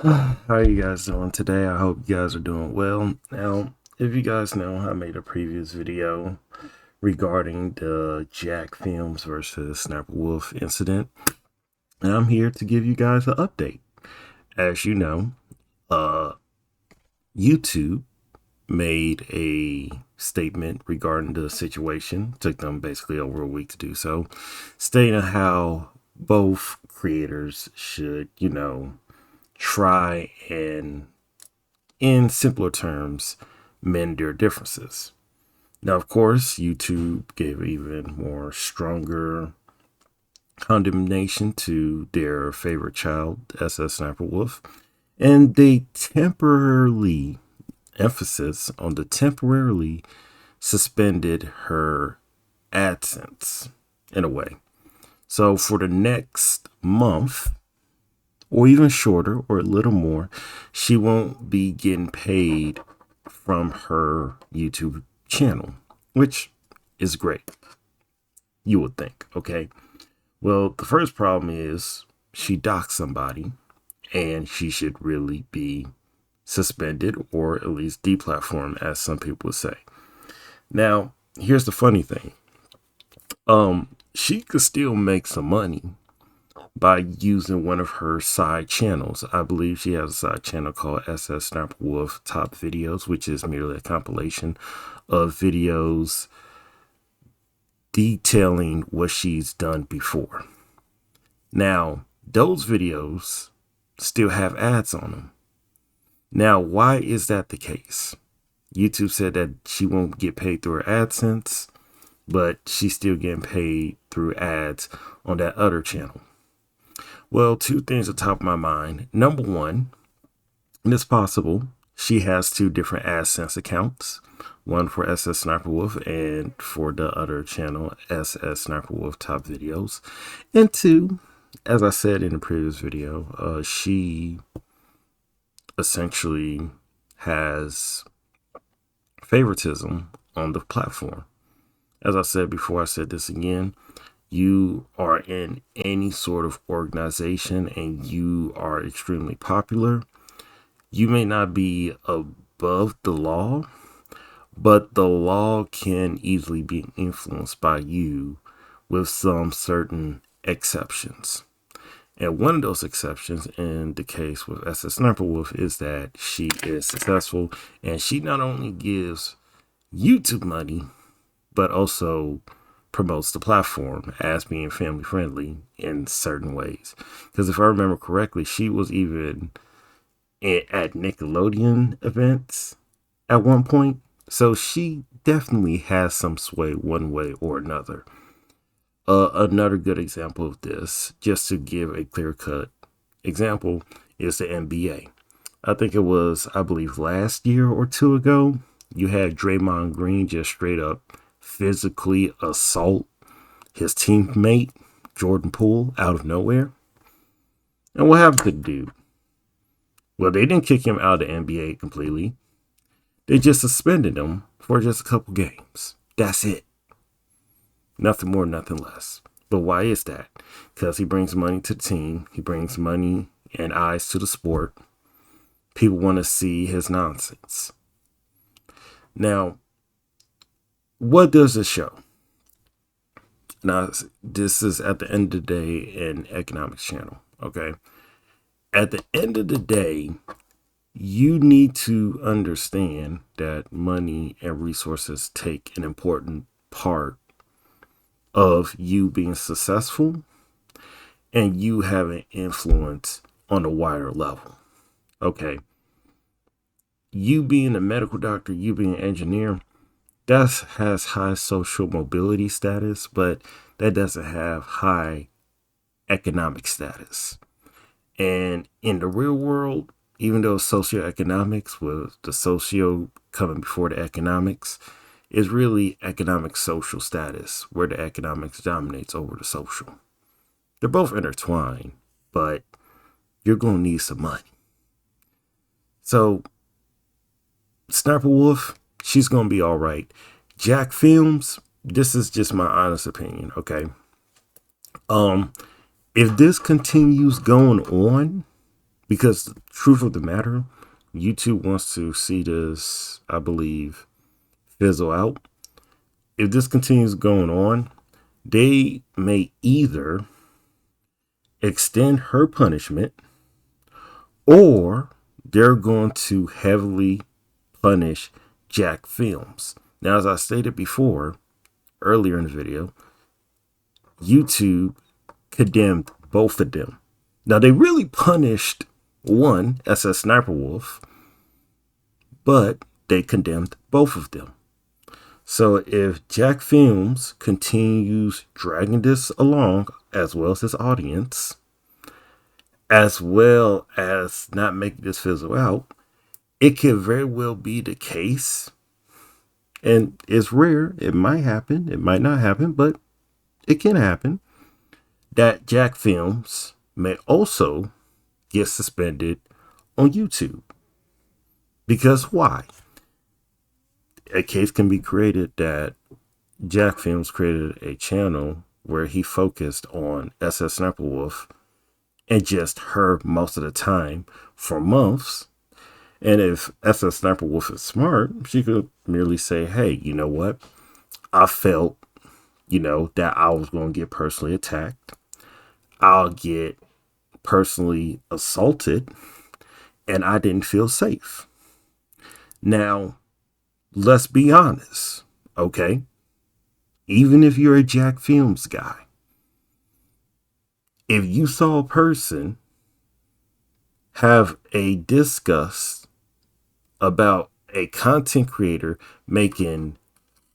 How you guys doing today? I hope you guys are doing well. Now, if you guys know, I made a previous video regarding the Jack Films versus Sniper Wolf incident, and I'm here to give you guys an update. As you know, uh, YouTube made a statement regarding the situation. It took them basically over a week to do so, stating how both creators should, try and in simpler terms, mend their differences. Now, of course, YouTube gave even more stronger condemnation to their favorite child, SSSniper Wolf, and they temporarily, emphasis on the temporarily, suspended her AdSense in a way. So for the next month, or even shorter or a little more, she won't be getting paid from her YouTube channel, which is great. You would think, okay? Well, the first problem is she doxed somebody and she should really be suspended or at least deplatformed, as some people would say. Now, here's the funny thing. She could still make some money by using one of her side channels. I believe she has a side channel called SSSniper Wolf Top Videos, which is merely a compilation of videos detailing what she's done before. Now, those videos still have ads on them. Now, why is that the case? YouTube said that she won't get paid through her AdSense, but she's still getting paid through ads on that other channel. Well, two things at the top of my mind. Number one, and it's possible she has two different AdSense accounts, one for SSSniper Wolf and for the other channel, SSSniper Wolf Top Videos. And two, as I said in the previous video, she essentially has favoritism on the platform. As I said before, I said this again. You are in any sort of organization and you are extremely popular, you may not be above the law, but the law can easily be influenced by you with some certain exceptions. And one of those exceptions in the case with SSSniper Wolf is that she is successful and she not only gives YouTube money, but also promotes the platform as being family friendly in certain ways. Because if I remember correctly, she was even at Nickelodeon events at one point. So she definitely has some sway one way or another. Another good example of this, just to give a clear cut example, is the NBA. I think it was, I believe, last year or two ago, you had Draymond Green just straight up physically assault his teammate, Jordan Poole, out of nowhere. And what happened to the dude? Well, they didn't kick him out of the NBA completely. They just suspended him for just a couple games. That's it. Nothing more, nothing less. But why is that? Because he brings money to the team. He brings money and eyes to the sport. People want to see his nonsense. Now, what does this show? Now, this is at the end of the day an economics channel, okay? At the end of the day, you need to understand that money and resources take an important part of you being successful and you having influence on a wider level, okay? You being a medical doctor, you being an engineer, that has high social mobility status, but that doesn't have high economic status. And in the real world, even though socioeconomics, with the socio coming before the economics, is really economic social status, where the economics dominates over the social. They're both intertwined, but you're going to need some money. So, Sniper Wolf, she's going to be all right. Jack Films, this is just my honest opinion, okay? If this continues going on, because truth of the matter, YouTube wants to see this, I believe, fizzle out. If this continues going on, they may either extend her punishment or they're going to heavily punish Jack Films. Now, as I stated before, earlier in the video, YouTube condemned both of them. Now, they really punished one, SSSniper, but they condemned both of them. So if Jack Films continues dragging this along, as well as his audience, as well as not making this fizzle out, it could very well be the case, and it's rare, it might happen, it might not happen, but it can happen, that Jack Films may also get suspended on YouTube. Because why? A case can be created that Jack Films created a channel where he focused on SSSniper and just her most of the time for months. And if SSSniper is smart, she could merely say, hey, you know what? I felt, that I was going to get personally attacked. I'll get personally assaulted, and I didn't feel safe. Now, let's be honest, okay? Even if you're a Jack Films guy, if you saw a person have a disgust about a content creator making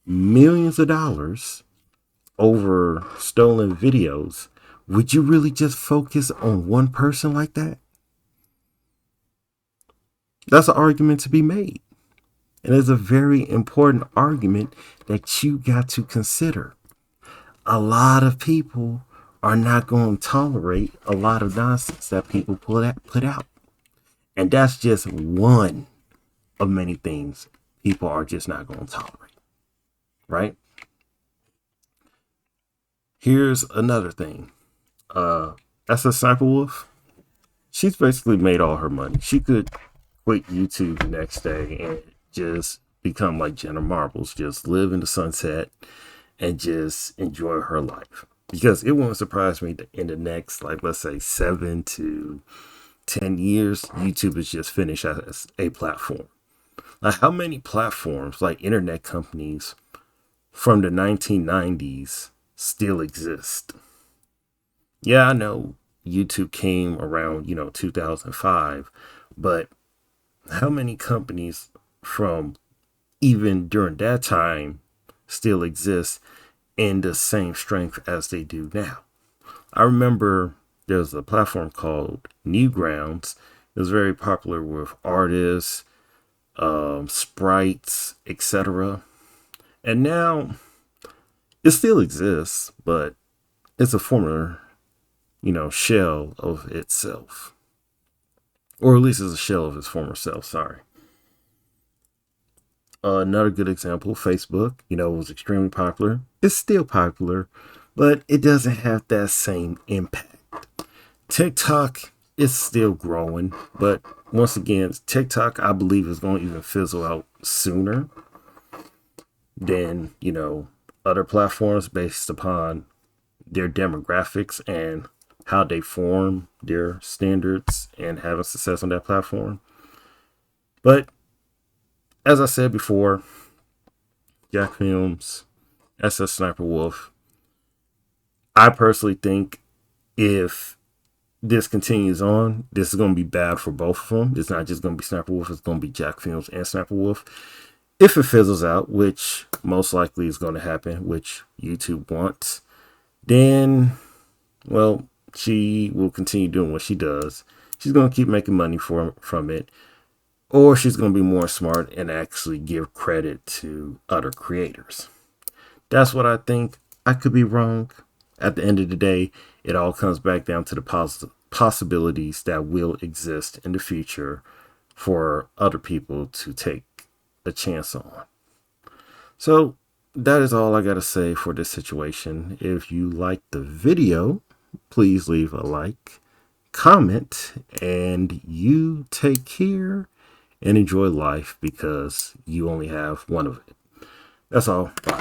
millions of dollars over stolen videos, would you really just focus on one person like that? That's an argument to be made. And it's a very important argument that you got to consider. A lot of people are not going to tolerate a lot of nonsense that people put out. And that's just one of many things people are just not going to tolerate. Right? Here's another thing. SSSniper, she's basically made all her money. She could quit YouTube the next day and just become like Jenna Marbles, just live in the sunset and just enjoy her life. Because it won't surprise me that in the next, like, let's say 7 to 10 years, YouTube is just finished as a platform. Like, how many platforms, like internet companies from the 1990s, still exist? Yeah, I know YouTube came around, 2005, but how many companies from even during that time still exist in the same strength as they do now? I remember there was a platform called Newgrounds. It was very popular with artists, sprites, etc. And now it still exists, but it's a former, shell of itself. Or at least it's a shell of its former self, sorry. Another good example, Facebook, was extremely popular. It's still popular, but it doesn't have that same impact. TikTok is still growing, but once again, TikTok, I believe, is going to even fizzle out sooner than, other platforms based upon their demographics and how they form their standards and having success on that platform. But as I said before, Jack Films, SSSniper, I personally think if this continues on, this is going to be bad for both of them. It's not just going to be Sniper it's going to be Jack Films and Sniper. If it fizzles out, which most likely is going to happen, which YouTube wants, then, well, she will continue doing what she does. She's going to keep making money from it. Or she's going to be more smart and actually give credit to other creators. That's what I think. I could be wrong. At the end of the day, it all comes back down to the possibilities that will exist in the future for other people to take a chance on. So that is all I got to say for this situation. If you liked the video, please leave a like, comment, and you take care and enjoy life because you only have one of it. That's all. Bye.